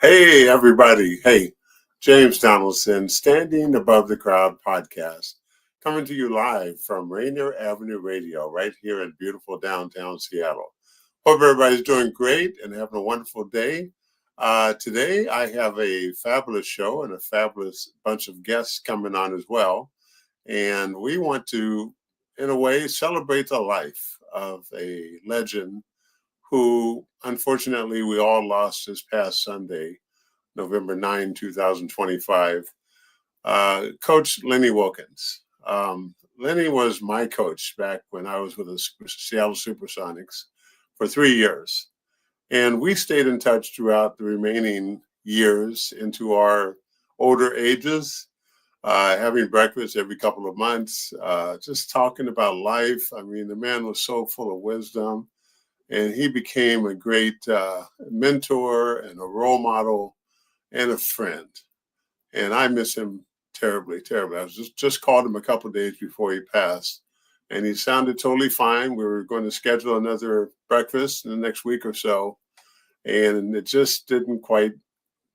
Hey, everybody. Hey, James Donaldson, Standing Above the Crowd podcast, coming to you live from Rainier Avenue Radio right here in beautiful downtown Seattle. Hope everybody's doing great and having a wonderful day. Today, I have a fabulous show and a fabulous bunch of guests coming on as well. And we want to, in a way, celebrate the life of a legend who, unfortunately, we all lost this past Sunday, November 9, 2025. Coach Lenny Wilkens. Lenny was my coach back when I was with the Seattle Supersonics for 3 years. And we stayed in touch throughout the remaining years into our older ages, having breakfast every couple of months, just talking about life. I mean, the man was so full of wisdom. And he became a great mentor and a role model and a friend. And I miss him terribly, terribly. I was just called him a couple of days before he passed. And he sounded totally fine. We were going to schedule another breakfast in the next week or so. And it just didn't quite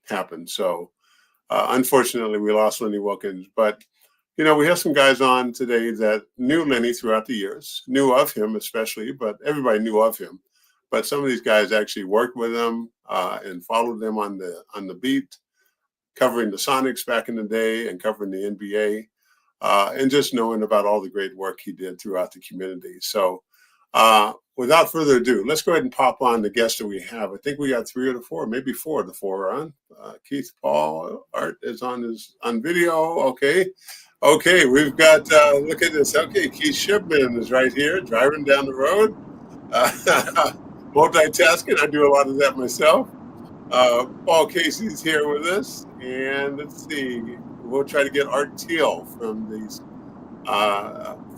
happen. So unfortunately, we lost Lenny Wilkens. But you know, we have some guys on today that knew Lenny throughout the years, knew of him especially, but everybody knew of him. But some of these guys actually worked with him and followed them on the beat, covering the Sonics back in the day and covering the NBA, and just knowing about all the great work he did throughout the community. So without further ado, let's go ahead and pop on the guests that we have. I think we got 3 of the 4, maybe 4 of the 4 are on. Keith Paul, Art is on video. Okay, we've got, look at this. Okay, Keith Shipman is right here, driving down the road. Multitasking, I do a lot of that myself. Paul Casey's here with us. And let's see, we'll try to get Art Thiel from the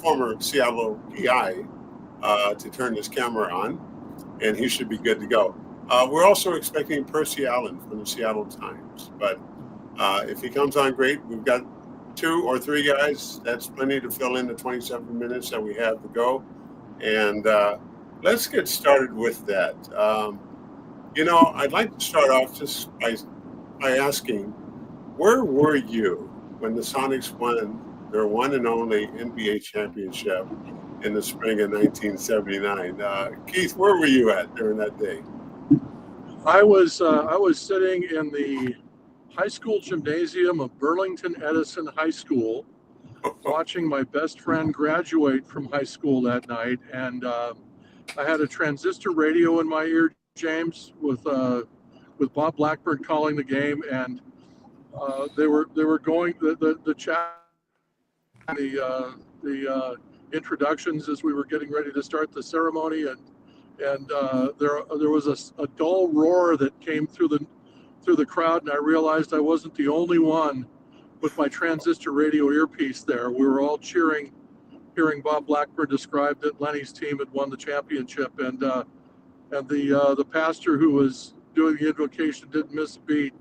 former Seattle PI to turn his camera on, and he should be good to go. We're also expecting Percy Harvin from the Seattle Times. But if he comes on, great. We've got 2 or 3 guys. That's plenty to fill in the 27 minutes that we have to go. And let's get started with that. I'd like to start off just by asking, where were you when the Sonics won their one and only NBA championship in the spring of 1979? Keith, where were you at during that day? I was sitting in the high school gymnasium of Burlington Edison High School, watching my best friend graduate from high school that night, and I had a transistor radio in my ear, James, with Bob Blackburn calling the game, and they were going the chat, the introductions as we were getting ready to start the ceremony, and there was a dull roar that came through the crowd, and I realized I wasn't the only one with my transistor radio earpiece there. We were all cheering, hearing Bob Blackburn describe that Lenny's team had won the championship, and the pastor who was doing the invocation didn't miss a beat.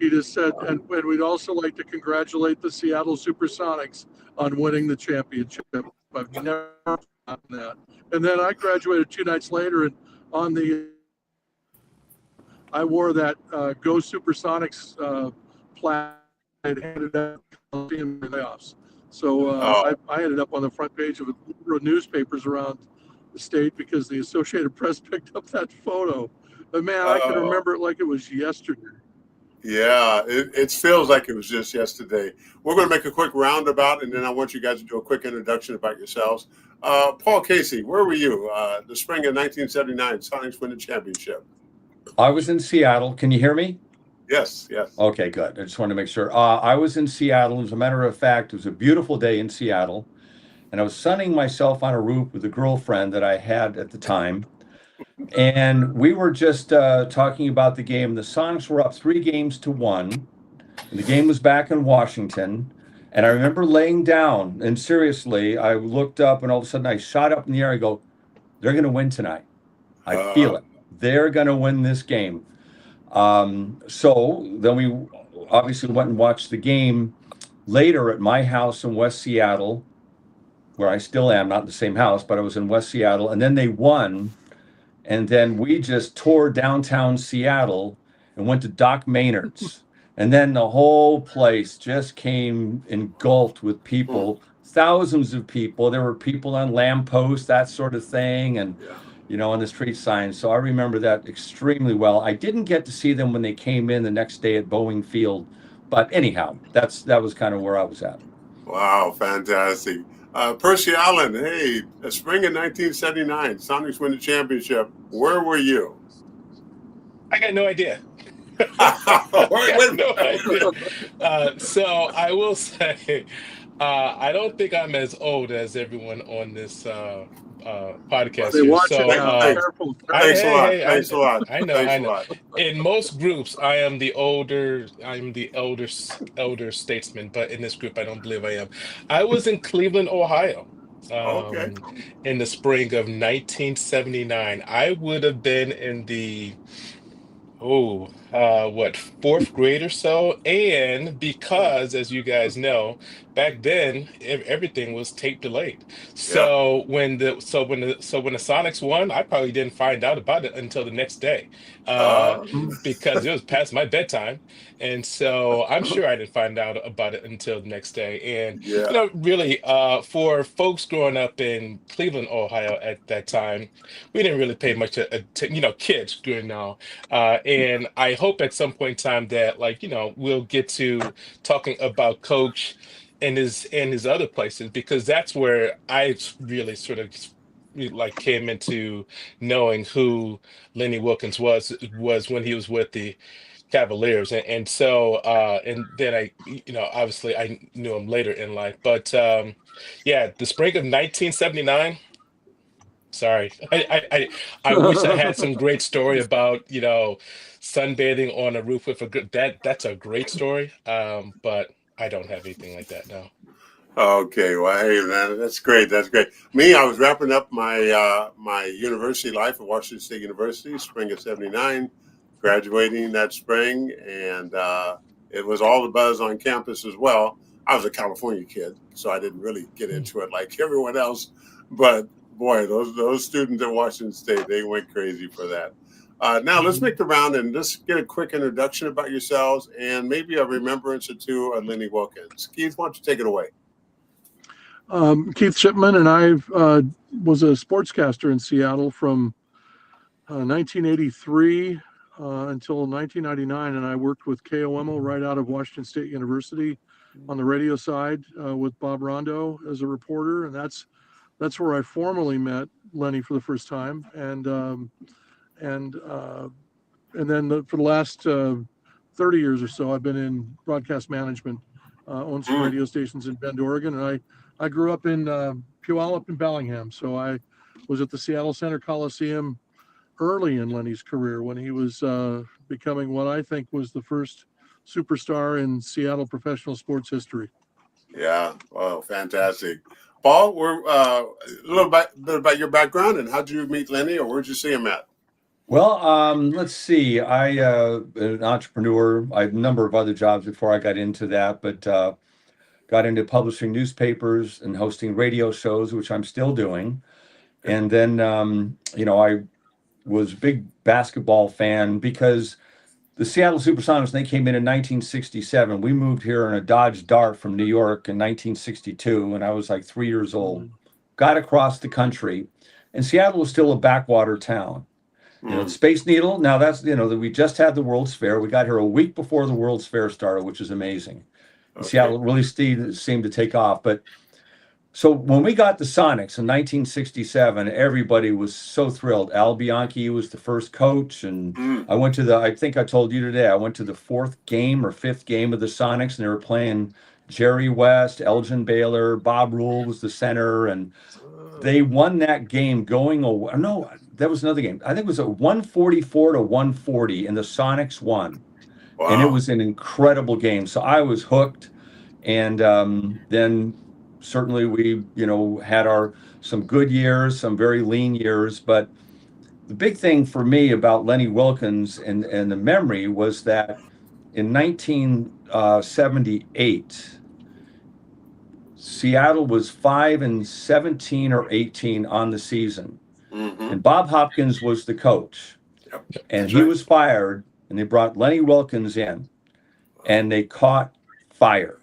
He just said, and we'd also like to congratulate the Seattle Supersonics on winning the championship. I've never done that. And then I graduated 2 nights later, and I wore that Go Supersonics plaid handed out in the playoffs. So I ended up on the front page of newspapers around the state because the Associated Press picked up that photo. But man, I can remember it like it was yesterday. Yeah, it feels like it was just yesterday. We're going to make a quick roundabout, and then I want you guys to do a quick introduction about yourselves. Paul Casey, where were you the spring of 1979, Sonics win the championship? I was in Seattle. Can you hear me? Yes. Okay, good. I just wanted to make sure. I was in Seattle. As a matter of fact, it was a beautiful day in Seattle, and I was sunning myself on a roof with a girlfriend that I had at the time. And we were just talking about the game. The Sonics were up 3-1. And the game was back in Washington. And I remember laying down, and seriously, I looked up, and all of a sudden I shot up in the air. I go, they're going to win tonight. I feel it. They're going to win this game. So then we obviously went and watched the game later at my house in West Seattle, where I still am, not in the same house, but I was in West Seattle. And then they won. And then we just toured downtown Seattle and went to Doc Maynard's. And then the whole place just came engulfed with people, thousands of people. There were people on lampposts, that sort of thing, and on the street signs. So I remember that extremely well. I didn't get to see them when they came in the next day at Boeing Field, but anyhow, that was kind of where I was at. Wow, fantastic. Percy Allen, hey, spring of 1979, Sonics win the championship. Where were you? I got no idea. No idea. So I will say, I don't think I'm as old as everyone on this podcast. They watch so, it. Thanks a lot. I know. In most groups, I am the older statesman, but in this group, I don't believe I am. I was in Cleveland, Ohio. In the spring of 1979. I would have been in the fourth grade or so. And because, as you guys know, back then everything was tape delayed. So when the Sonics won, I probably didn't find out about it until the next day, because it was past my bedtime, and so I'm sure I didn't find out about it until the next day. And really, for folks growing up in Cleveland, Ohio at that time, we didn't really pay much attention, kids doing now. And I hope at some point in time that we'll get to talking about Coach and his other places, because that's where I really sort of came into knowing who Lenny Wilkens was when he was with the Cavaliers, and so and then I obviously I knew him later in life, but the spring of 1979. Sorry, I wish I had some great story about sunbathing on a roof with that's a great story, but I don't have anything like that now. Okay, well, hey, man, that's great. Me, I was wrapping up my my university life at Washington State University, spring of '79, graduating that spring, and it was all the buzz on campus as well. I was a California kid, so I didn't really get into it like everyone else, but boy, those students at Washington State, they went crazy for that. Now let's make the round and just get a quick introduction about yourselves and maybe a remembrance or two of Lenny Wilkens. Keith, why don't you take it away? Keith Shipman, and I was a sportscaster in Seattle from 1983 until 1999, and I worked with KOMO right out of Washington State University on the radio side with Bob Rondo as a reporter, and that's where I formally met Lenny for the first time, and then for the last 30 years or so, I've been in broadcast management, owned some radio stations in Bend, Oregon, and I grew up in Puyallup and Bellingham, so I was at the Seattle Center Coliseum early in Lenny's career when he was becoming what I think was the first superstar in Seattle professional sports history. Yeah, well, fantastic. Paul, we're a little bit about your background and how did you meet Lenny, or where'd you see him at? Well, let's see. I an entrepreneur. I had a number of other jobs before I got into that, but got into publishing newspapers and hosting radio shows, which I'm still doing. And then, I was a big basketball fan because the Seattle Supersonics, when they came in 1967, we moved here in a Dodge Dart from New York in 1962, and I was like 3 years old. Got across the country, and Seattle was still a backwater town. Space Needle, now that's, we just had the World's Fair. We got here a week before the World's Fair started, which is amazing. Okay. Seattle really seemed to take off. But so when we got the Sonics in 1967, everybody was so thrilled. Al Bianchi was the first coach, and I went to I think I told you today, I went to the fourth game or fifth game of the Sonics, and they were playing Jerry West, Elgin Baylor, Bob Rule was the center, and they won that game going away. No, that was another game. I think it was a 144-140, and the Sonics won. Wow. And it was an incredible game. So I was hooked. And then certainly we, had some good years, some very lean years. But the big thing for me about Lenny Wilkens and the memory was that in 1978, Seattle was 5-17 or 18 on the season. And Bob Hopkins was the coach. And he was fired and they brought Lenny Wilkens in, and they caught fire.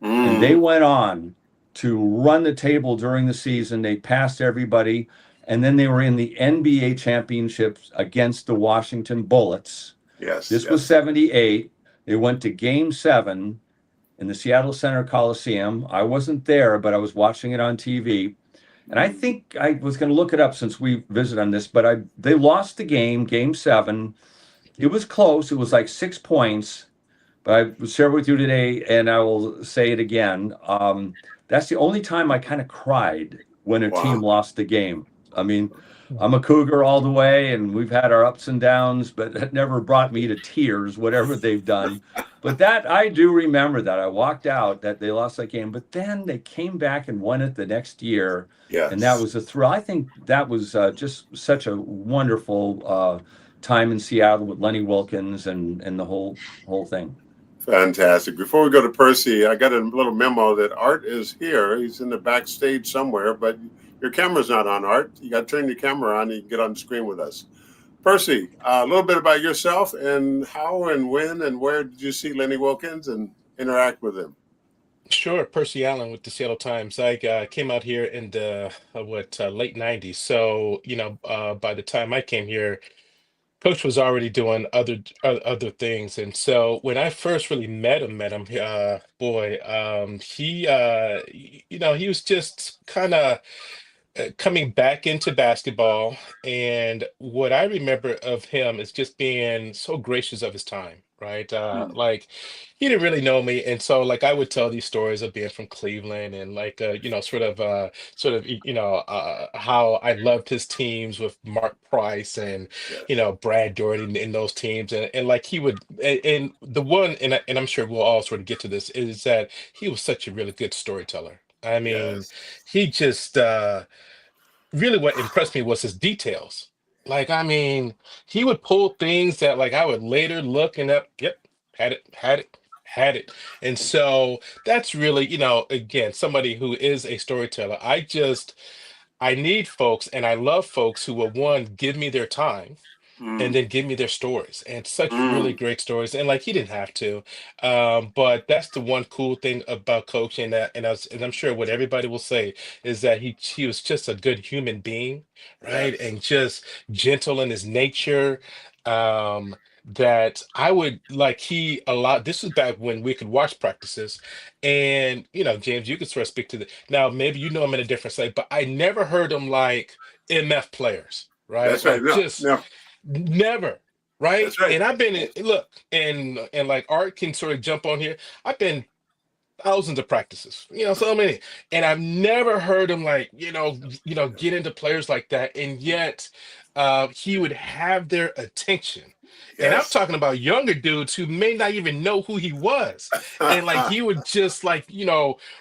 And they went on to run the table during the season. They passed everybody. And then they were in the NBA championships against the Washington Bullets. Yes. This was 78. They went to Game 7 in the Seattle Center Coliseum. I wasn't there, but I was watching it on TV. And I think I was going to look it up since we visited on this, but they lost the Game 7. It was close. It was like 6 points. But I will share with you today, and I will say it again. That's the only time I kind of cried when a team lost the game. I mean, I'm a Cougar all the way, and we've had our ups and downs, but it never brought me to tears, whatever they've done. But that, I do remember that. I walked out that they lost that game, but then they came back and won it the next year. Yes. And that was a thrill. I think that was just such a wonderful time in Seattle with Lenny Wilkens and the whole thing. Fantastic. Before we go to Percy, I got a little memo that Art is here. He's in the backstage somewhere, but your camera's not on, Art. You got to turn your camera on. You can get on the screen with us. Percy, a little bit about yourself and how and when and where did you see Lenny Wilkens and interact with him? Sure, Percy Allen with the Seattle Times. I came out here in the late '90s. So by the time I came here, Coach was already doing other things, and so when I first really met him, he was just kind of coming back into basketball. And what I remember of him is just being so gracious of his time, right? Like he didn't really know me. And so like I would tell these stories of being from Cleveland and like, how I loved his teams with Mark Price and, Brad Doherty in those teams. And like he would, and the one, and I'm sure we'll all sort of get to this, is that he was such a really good storyteller. I mean, he just, really what impressed me was his details. Like, I mean, he would pull things that like I would later look and up, yep, had it. And so that's really, again, somebody who is a storyteller. I need folks and I love folks who will one give me their time and then give me their stories and such really great stories. And like he didn't have to, but that's the one cool thing about coaching that, and I'm sure what everybody will say is that he was just a good human being, right? Yes. And just gentle in his nature. That I would like he allowed. This was back when we could watch practices, and James, you could sort of speak to the now. Maybe you know him in a different state, but I never heard him like MF players, right? That's right. Like No, just. no. Never, right? That's right. And I've been in look, and like Art can sort of jump on here. I've been thousands of practices, so many, and I've never heard him like, get into players like that, and yet he would have their attention. And I'm Yes. talking about younger dudes who may not even know who he was. And like he would just like,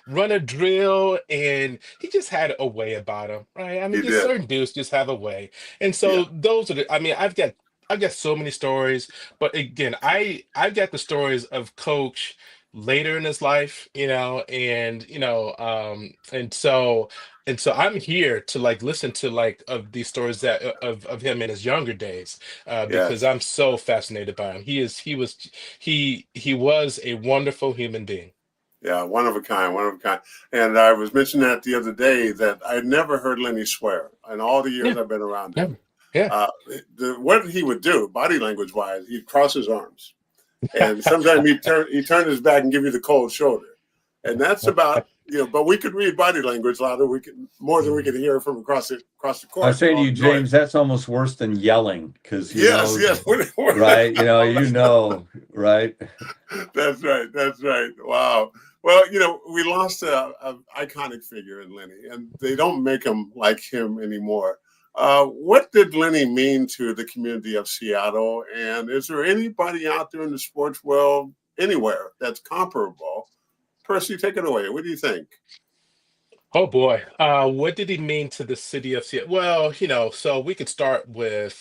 run a drill and he just had a way about him, right? I mean, He just did. certain dudes just have a way. And Yeah. so those are I mean, I've got so many stories, but again, I've got the stories of Coach later in his life, and so I'm here to like listen to like of these stories that of him in his younger days, because Yes. I'm so fascinated by him. He was a wonderful human being. Yeah. One of a kind. One of a kind. And I was mentioning that the other day that I never heard Lenny swear in all the years Yeah, I've been around yeah, him. yeah. What he would do, body language wise, he'd cross his arms, and sometimes he'd turn his back and give you the cold shoulder, and that's about But we could read body language louder. We could more than we could hear from across the court. I was saying to you, James, that's almost worse than yelling because yes, right? Right? That's right. That's right. Wow. Well, we lost a iconic figure in Lenny, and they don't make him like him anymore. What did Lenny mean to the community of Seattle? And is there anybody out there in the sports world anywhere that's comparable? Percy, take it away. What do you think? Oh boy, what did he mean to the city of Seattle? Well, so we could start with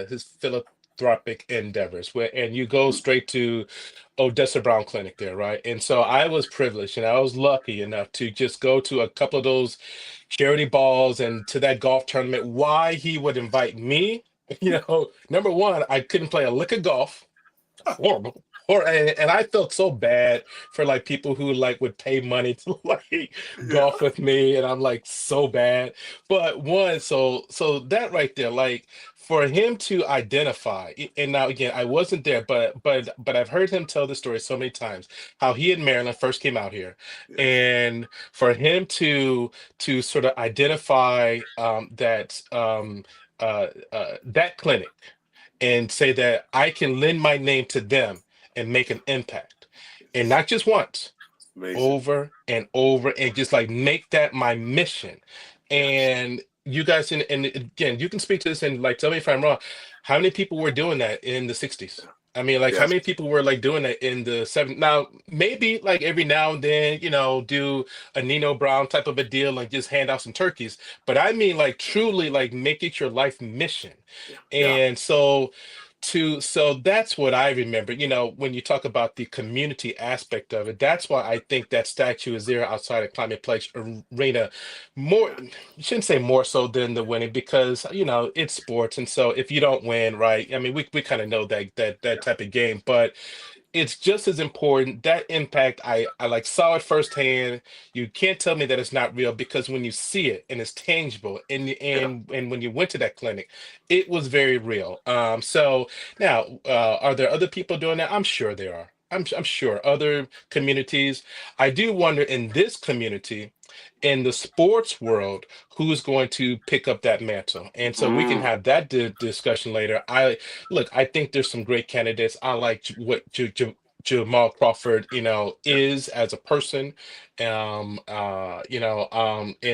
his philanthropic endeavors, and you go straight to Odessa Brown Clinic there, right? And so I was privileged and I was lucky enough to just go to a couple of those charity balls and to that golf tournament. Why he would invite me, number one, I couldn't play a lick of golf. horrible. And I felt so bad for like people who like would pay money to like Yeah. golf with me, and I'm like so bad. But one, so that right there, like for him to identify, and now again, I wasn't there, but I've heard him tell the story so many times how he and Marilyn first came out here, Yes. and for him to sort of identify that clinic and say that I can lend my name to them and make an impact. And not just once, Amazing. over and over, and just like make that my mission. Yes. And you guys, and again, you can speak to this and like tell me if I'm wrong. How many people were doing that in the 60s? I mean, like, how Yes. many people were like doing that in the 70s? Now, maybe like every now and then, do a Nino Brown type of a deal and just hand out some turkeys. But I mean, like, truly, like, make it your life mission. Yeah. Yeah. And so that's what I remember, when you talk about the community aspect of it. That's why I think that statue is there outside of Climate Pledge Arena. More, Yeah. you shouldn't say more so than the winning, because it's sports, and so if you don't win, right, I mean, we kind of know that Yeah. type of game. But it's just as important. That impact, I like saw it firsthand. You can't tell me that it's not real, because when you see it and it's tangible, and Yeah. and when you went to that clinic, it was very real. So now, are there other people doing that? I'm sure there are. I'm sure other communities. I do wonder, in this community, in the sports world, who's going to pick up that mantle. And so we can Mm. have that discussion later. I think there's some great candidates. I like what Jamal Crawford, Yeah. is as a person. And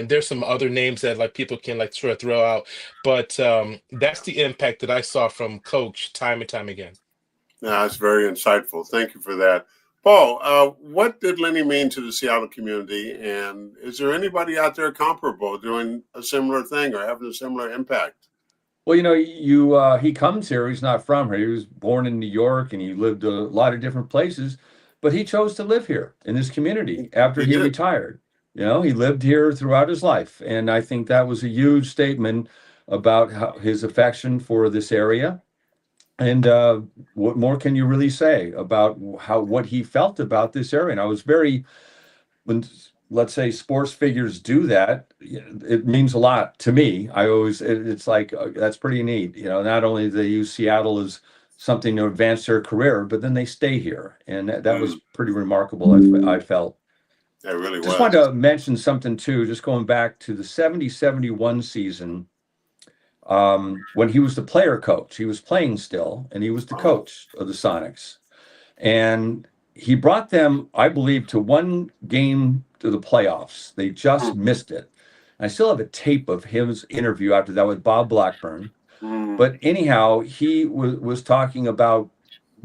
there's some other names that like people can like sort of throw out. But that's the impact that I saw from Coach time and time again. That's very insightful. Thank you for that. Paul, what did Lenny mean to the Seattle community? And is there anybody out there comparable doing a similar thing or having a similar impact? Well, he comes here. He's not from here. He was born in New York, and he lived a lot of different places, but he chose to live here in this community after He he did. retired. He lived here throughout his life, and I think that was a huge statement about his affection for this area. And what more can you really say about what he felt about this area? And I was when, let's say, sports figures do that, it means a lot to me. It's like, that's pretty neat. Not only do they use Seattle as something to advance their career, but then they stay here. And that was pretty remarkable, I felt. It really Just was. wanted to mention something too, just going back to the 70-71 season. When he was the player coach, he was playing still, and he was the coach of the Sonics. And he brought them, I believe, to one game to the playoffs. They just missed it. I still have a tape of his interview after that with Bob Blackburn. But anyhow, he was talking about,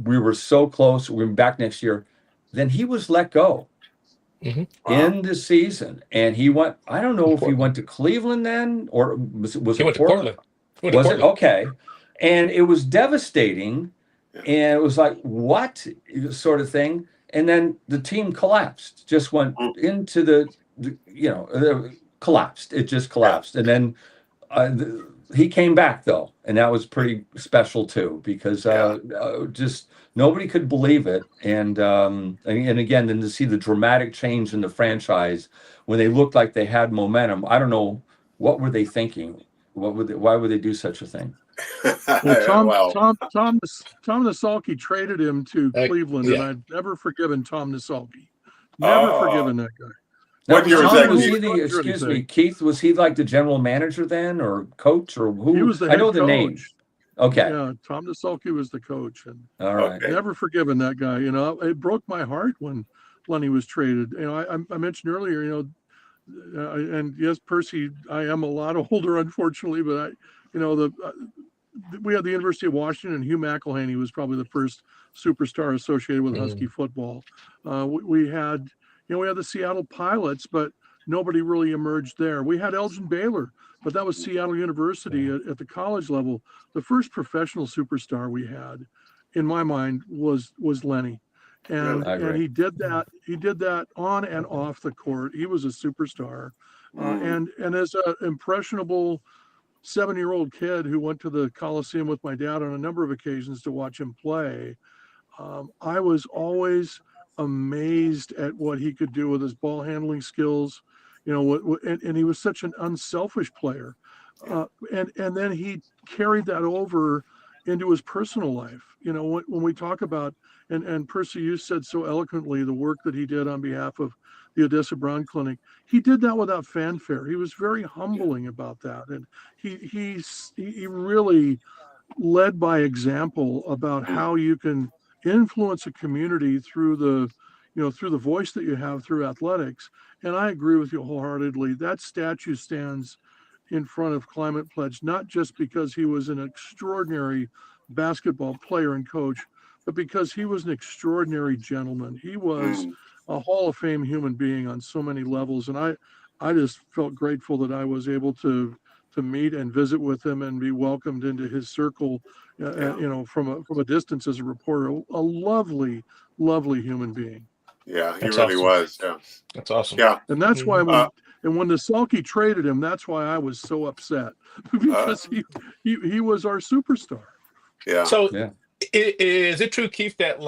we were so close, we're back next year. Then he was let go in the season. And he went, I don't know if he went to Cleveland then, or was He it went to Portland. Was it? Okay. And it was devastating. Yeah. And it was like, what sort of thing? And then the team collapsed, just went into collapsed. It just collapsed. And then he came back, though. And that was pretty special, too, because just nobody could believe it. And again, then to see the dramatic change in the franchise when they looked like they had momentum. I don't know, what were they thinking? Why would they do such a thing? Well, Tom Nasalki traded him to Cleveland, yeah. and I've never forgiven Tom Nasalki. Never forgiven that guy. What year was that? Was he excuse me, Keith? Was he like the general manager then, or coach, or who? He was the head I know the coach. name. Okay. Yeah, Tom Nasalki was the coach, and All right. never forgiven that guy. It broke my heart when Lenny was traded. I mentioned earlier, and yes, Percy, I am a lot older, unfortunately, but we had the University of Washington, and Hugh McElhaney was probably the first superstar associated with Husky football. We had the Seattle Pilots, but nobody really emerged there. We had Elgin Baylor, but that was Seattle University at the college level. The first professional superstar we had, in my mind, was Lenny. And he did that. He did that on and off the court. He was a superstar. And as an impressionable 7-year-old kid who went to the Coliseum with my dad on a number of occasions to watch him play, I was always amazed at what he could do with his ball handling skills. And he was such an unselfish player. And then he carried that over into his personal life. When we talk about, and Percy, you said so eloquently, the work that he did on behalf of the Odessa Brown Clinic, he did that without fanfare. He was very humbling about that. And he really led by example about how you can influence a community through the voice that you have through athletics. And I agree with you wholeheartedly. That statue stands in front of Climate Pledge, not just because he was an extraordinary basketball player and coach, but because he was an extraordinary gentleman. He was a Hall of Fame human being on so many levels. And I just felt grateful that I was able to meet and visit with him and be welcomed into his circle, from a distance as a reporter. A lovely, lovely human being. Yeah, he That's really awesome. was. Yeah. That's awesome. Yeah. And that's why when the Selke traded him, that's why I was so upset, because he was our superstar. Yeah. So is it true, Keith, that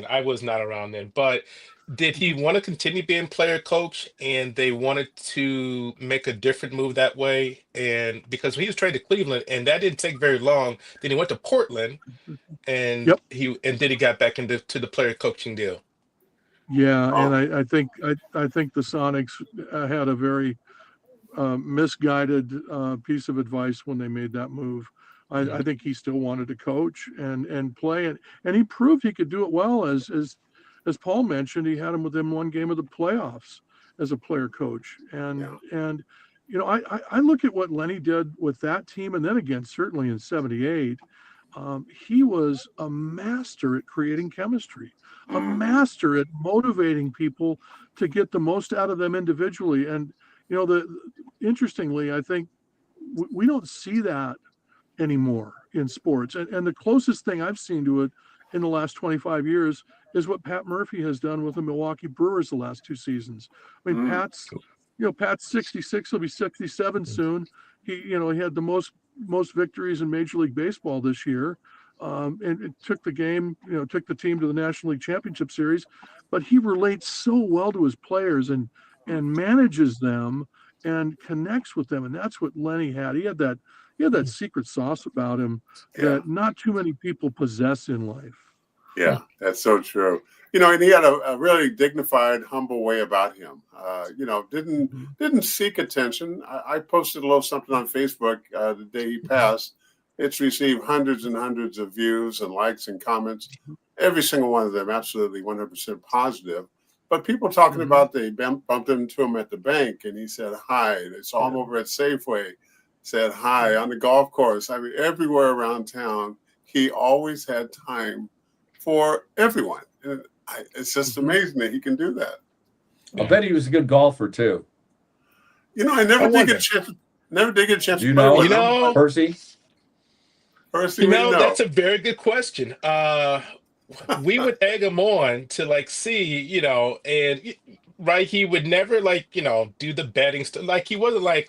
I was not around then, but did he want to continue being player coach and they wanted to make a different move that way? And because he was traded to Cleveland and that didn't take very long, then he went to Portland and then he got back into the player coaching deal. Yeah, and I think the Sonics had a very misguided piece of advice when they made that move. I think he still wanted to coach and play, and he proved he could do it well. As Paul mentioned, he had him within one game of the playoffs as a player coach. And I look at what Lenny did with that team, and then again, certainly in '78, he was a master at creating chemistry, a master at motivating people to get the most out of them individually. And interestingly, I think we don't see that anymore in sports. And the closest thing I've seen to it in the last 25 years is what Pat Murphy has done with the Milwaukee Brewers the last two seasons. I mean, Pat's 66, he'll be 67 soon. He had the most victories in Major League Baseball this year. And it took the team to the National League Championship Series, but he relates so well to his players and manages them and connects with them. And that's what Lenny had. He had that secret sauce about him that not too many people possess in life. Yeah, that's so true. And he had a really dignified, humble way about him. Didn't seek attention. I posted a little something on Facebook the day he passed. It's received hundreds and hundreds of views and likes and comments. Every single one of them absolutely 100% positive. But people talking about they bumped into him at the bank and he said hi. They saw him over at Safeway, said hi on the golf course. I mean, everywhere around town, he always had time for everyone. And it's just amazing that he can do that. I'll bet he was a good golfer too. I never did get a chance to play with him. Percy? Percy, that's a very good question. We would egg him on to see, and right, he would never do the betting stuff. He wasn't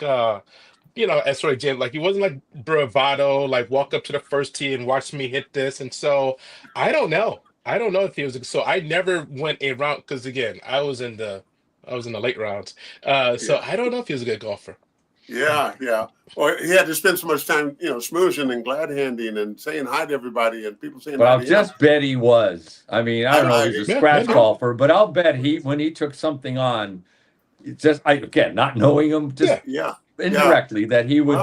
Jim, he wasn't bravado, walk up to the first tee and watch me hit this. And so I don't know if he was. So I never went a round because again, I was in the late rounds. So I don't know if he was a good golfer. Yeah. Well, he had to spend so much time, smoozing and glad handing and saying hi to everybody and people saying. But I'll just bet he was. I mean, I don't know if he's a scratch golfer, but I'll bet when he took something on, it's just not knowing him, just indirectly that he would.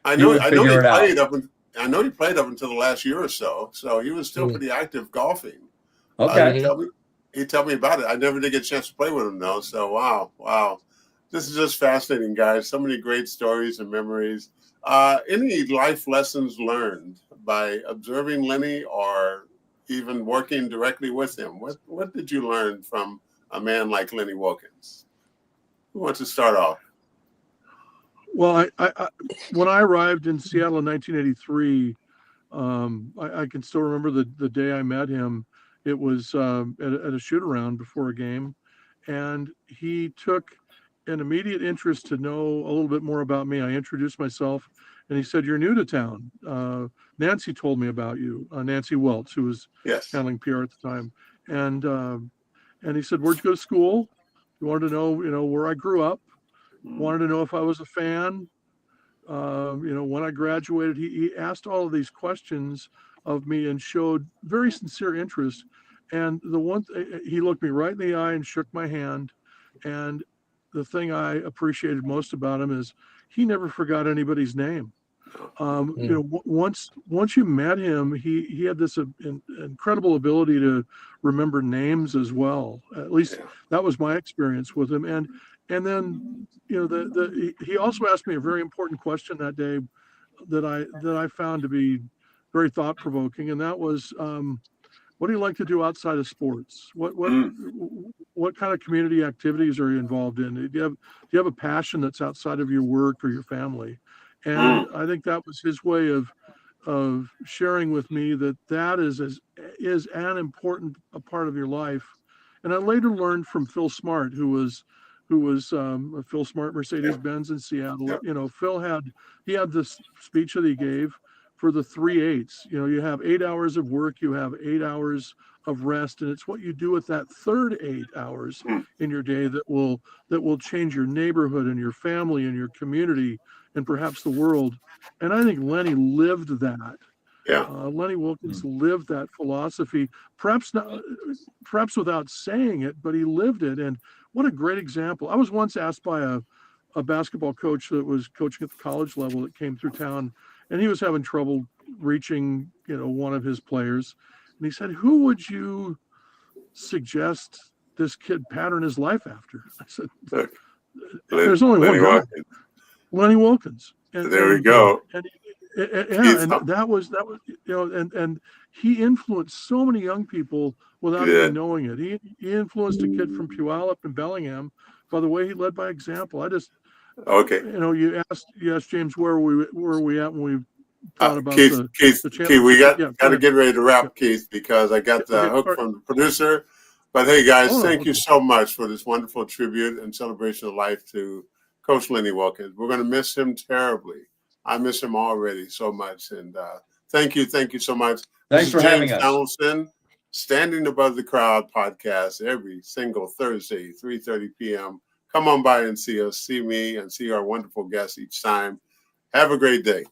I know he played up until the last year or so, so he was still pretty active golfing. Okay. He told me about it. I never did get a chance to play with him though. So wow. This is just fascinating, guys. So many great stories and memories. Any life lessons learned by observing Lenny or even working directly with him? What did you learn from a man like Lenny Wilkens? Who wants to start off? Well, I when I arrived in Seattle in 1983, I can still remember the day I met him. It was at a shoot-around before a game, and he took an immediate interest to know a little bit more about me. I introduced myself, and he said, "You're new to town. Nancy told me about you, Nancy Welch, who was Yes. handling PR at the time." And he said, "Where'd you go to school?" He wanted to know, where I grew up. Wanted to know if I was a fan. When I graduated, he asked all of these questions of me and showed very sincere interest. And he looked me right in the eye and shook my hand. And the thing I appreciated most about him is he never forgot anybody's name. Once you met him, he had this incredible ability to remember names as well. At least that was my experience with him. And then he also asked me a very important question that day that I found to be very thought provoking, and that was, what do you like to do outside of sports? What kind of community activities are you involved in? Do you have a passion that's outside of your work or your family? And I think that was his way of sharing with me that is an important a part of your life. And I later learned from Phil Smart, who was Phil Smart, Mercedes-Benz in Seattle. Phil had this speech that he gave for the 3/8. You have 8 hours of work, you have 8 hours of rest, and it's what you do with that third 8 hours in your day that will change your neighborhood and your family and your community and perhaps the world. And I think Lenny lived that. Lenny Wilkens lived that philosophy, perhaps without saying it, but he lived it. And what a great example. I was once asked by a basketball coach that was coaching at the college level that came through town, and he was having trouble reaching, one of his players. And he said, "Who would you suggest this kid pattern his life after?" I said, "There's only one guy, Lenny Wilkens." And there we go. And that was and he influenced so many young people without even knowing it. He influenced a kid from Puyallup and Bellingham by the way he led by example. You asked James where were we at when we thought about Keith, we got to get ready to wrap, Keith, because I got the hook from the producer. But hey, guys, thank you so much for this wonderful tribute and celebration of life to Coach Lenny Wilkens. We're going to miss him terribly. I miss him already so much. And thank you so much. Thanks for having us. James Donaldson, Standing Above the Crowd podcast every single Thursday, 3:30 p.m. Come on by and see us, see me, and see our wonderful guests each time. Have a great day.